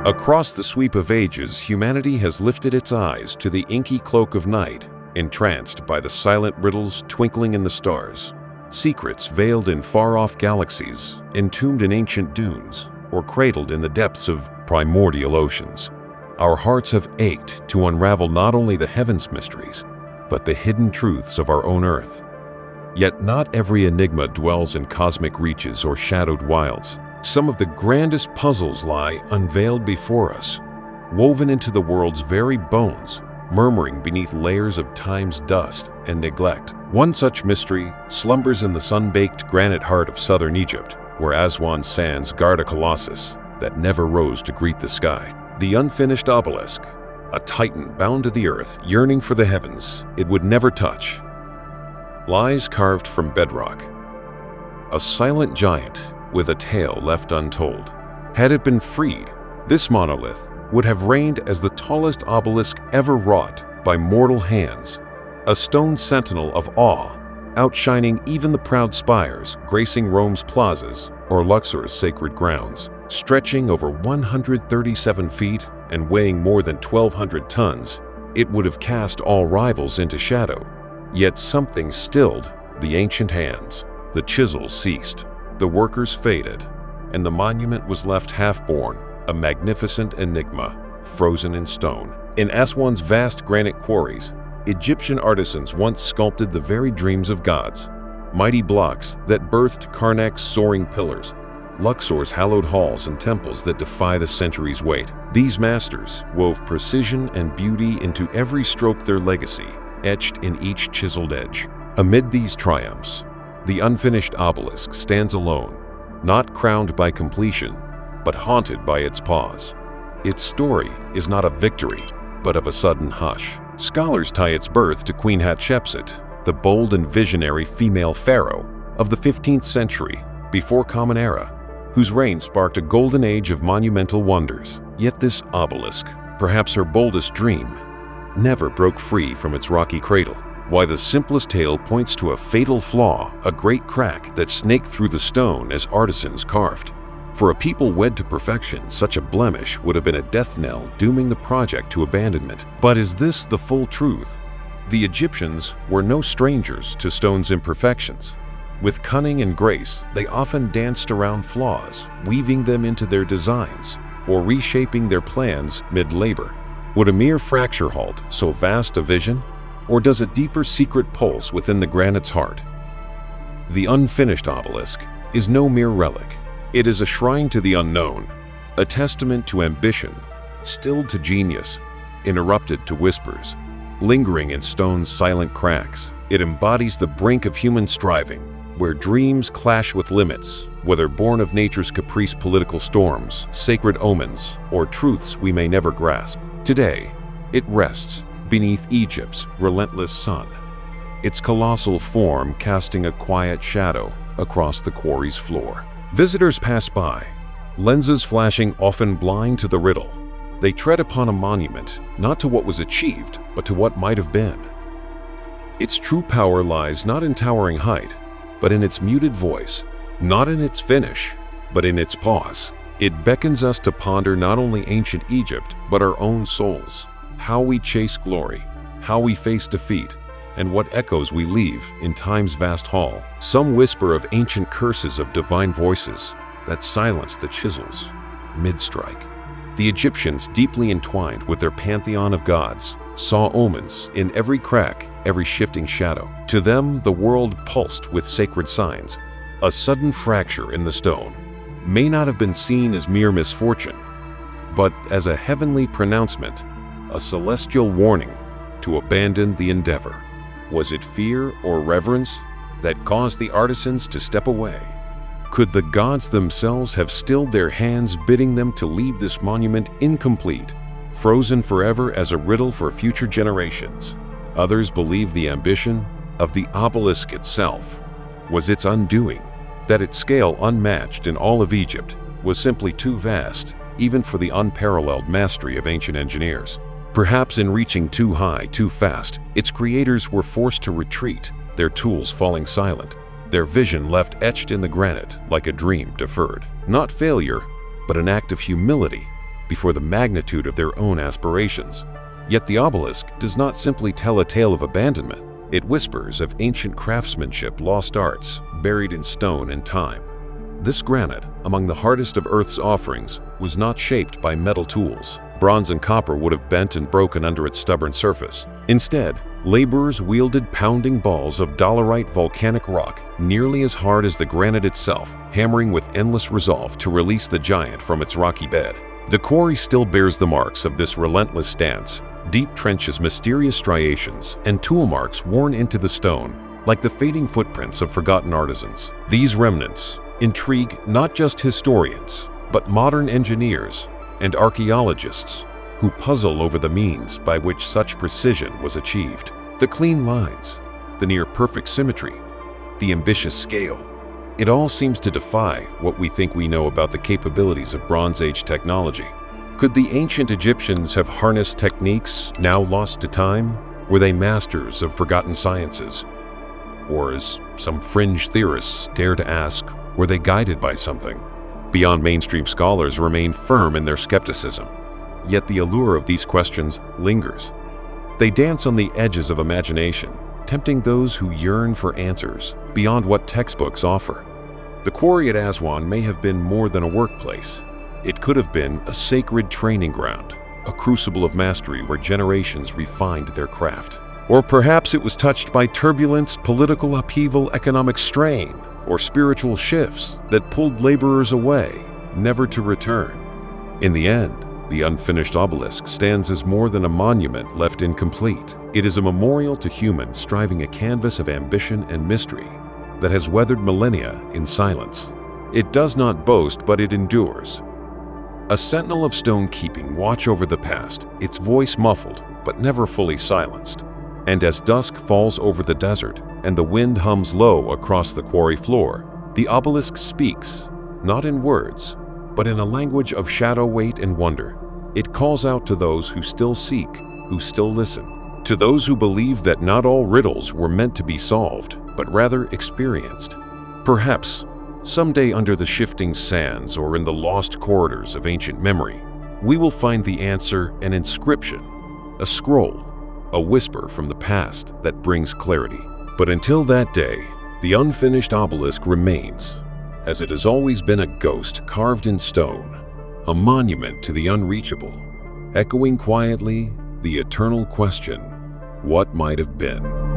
Across the sweep of ages, humanity has lifted its eyes to the inky cloak of night, entranced by the silent riddles twinkling in the stars. Secrets veiled in far-off galaxies, entombed in ancient dunes, or cradled in the depths of primordial oceans. Our hearts have ached to unravel not only the heavens' mysteries, but the hidden truths of our own earth. Yet not every enigma dwells in cosmic reaches or shadowed wilds. Some of the grandest puzzles lie unveiled before us, woven into the world's very bones, murmuring beneath layers of time's dust and neglect. One such mystery slumbers in the sun-baked granite heart of southern Egypt, where Aswan's sands guard a colossus that never rose to greet the sky. The unfinished obelisk, a titan bound to the earth, yearning for the heavens it would never touch, lies carved from bedrock. A silent giant with a tale left untold. Had it been freed, this monolith would have reigned as the tallest obelisk ever wrought by mortal hands, a stone sentinel of awe, outshining even the proud spires gracing Rome's plazas or Luxor's sacred grounds. Stretching over 137 feet and weighing more than 1,200 tons, it would have cast all rivals into shadow. Yet something stilled the ancient hands. The chisels ceased, the workers faded, and the monument was left half-born, a magnificent enigma, frozen in stone. In Aswan's vast granite quarries, Egyptian artisans once sculpted the very dreams of gods, mighty blocks that birthed Karnak's soaring pillars, Luxor's hallowed halls and temples that defy the centuries' weight. These masters wove precision and beauty into every stroke, their legacy etched in each chiseled edge. Amid these triumphs, the unfinished obelisk stands alone, not crowned by completion, but haunted by its pause. Its story is not of victory, but of a sudden hush. Scholars tie its birth to Queen Hatshepsut, the bold and visionary female pharaoh of the 15th century before Common Era, whose reign sparked a golden age of monumental wonders. Yet this obelisk, perhaps her boldest dream, never broke free from its rocky cradle. Why, the simplest tale points to a fatal flaw, a great crack that snaked through the stone as artisans carved. For a people wed to perfection, such a blemish would have been a death knell, dooming the project to abandonment. But is this the full truth? The Egyptians were no strangers to stone's imperfections. With cunning and grace, they often danced around flaws, weaving them into their designs, or reshaping their plans mid-labor. Would a mere fracture halt so vast a vision? Or does a deeper secret pulse within the granite's heart? The unfinished obelisk is no mere relic. It is a shrine to the unknown, a testament to ambition, stilled to genius, interrupted to whispers, lingering in stone's silent cracks. It embodies the brink of human striving, where dreams clash with limits, whether born of nature's caprice, political storms, sacred omens, or truths we may never grasp. Today, it rests beneath Egypt's relentless sun, its colossal form casting a quiet shadow across the quarry's floor. Visitors pass by, lenses flashing, often blind to the riddle. They tread upon a monument, not to what was achieved, but to what might have been. Its true power lies not in towering height, but in its muted voice, not in its finish, but in its pause. It beckons us to ponder not only ancient Egypt, but our own souls, how we chase glory, how we face defeat, and what echoes we leave in time's vast hall. Some whisper of ancient curses of divine voices that silence the chisels mid-strike. The Egyptians, deeply entwined with their pantheon of gods, saw omens in every crack, every shifting shadow. To them, the world pulsed with sacred signs. A sudden fracture in the stone may not have been seen as mere misfortune, but as a heavenly pronouncement, a celestial warning to abandon the endeavor. Was it fear or reverence that caused the artisans to step away? Could the gods themselves have stilled their hands, bidding them to leave this monument incomplete, frozen forever as a riddle for future generations? Others believe the ambition of the obelisk itself was its undoing, that its scale, unmatched in all of Egypt, was simply too vast, even for the unparalleled mastery of ancient engineers. Perhaps in reaching too high, too fast, its creators were forced to retreat, their tools falling silent, their vision left etched in the granite like a dream deferred. Not failure, but an act of humility, before the magnitude of their own aspirations. Yet the obelisk does not simply tell a tale of abandonment. It whispers of ancient craftsmanship, lost arts, buried in stone and time. This granite, among the hardest of Earth's offerings, was not shaped by metal tools. Bronze and copper would have bent and broken under its stubborn surface. Instead, laborers wielded pounding balls of dolerite volcanic rock, nearly as hard as the granite itself, hammering with endless resolve to release the giant from its rocky bed. The quarry still bears the marks of this relentless stance, deep trenches, mysterious striations, and tool marks worn into the stone, like the fading footprints of forgotten artisans. These remnants intrigue not just historians, but modern engineers and archaeologists who puzzle over the means by which such precision was achieved. The clean lines, the near-perfect symmetry, the ambitious scale. It all seems to defy what we think we know about the capabilities of Bronze Age technology. Could the ancient Egyptians have harnessed techniques now lost to time? Were they masters of forgotten sciences? Or, as some fringe theorists dare to ask, were they guided by something? Beyond mainstream scholars remain firm in their skepticism. Yet the allure of these questions lingers. They dance on the edges of imagination, tempting those who yearn for answers beyond what textbooks offer. The quarry at Aswan may have been more than a workplace. It could have been a sacred training ground, a crucible of mastery where generations refined their craft. Or perhaps it was touched by turbulence, political upheaval, economic strain, or spiritual shifts that pulled laborers away, never to return. In the end, the unfinished obelisk stands as more than a monument left incomplete. It is a memorial to humans striving a canvas of ambition and mystery that has weathered millennia in silence. It does not boast, but it endures. A sentinel of stone keeping watch over the past, its voice muffled but never fully silenced. And as dusk falls over the desert and the wind hums low across the quarry floor, the obelisk speaks, not in words, but in a language of shadow, weight, and wonder. It calls out to those who still seek, who still listen, to those who believe that not all riddles were meant to be solved, but rather experienced. Perhaps, someday under the shifting sands or in the lost corridors of ancient memory, we will find the answer, an inscription, a scroll, a whisper from the past that brings clarity. But until that day, the unfinished obelisk remains, as it has always been, a ghost carved in stone, a monument to the unreachable, echoing quietly the eternal question, what might have been?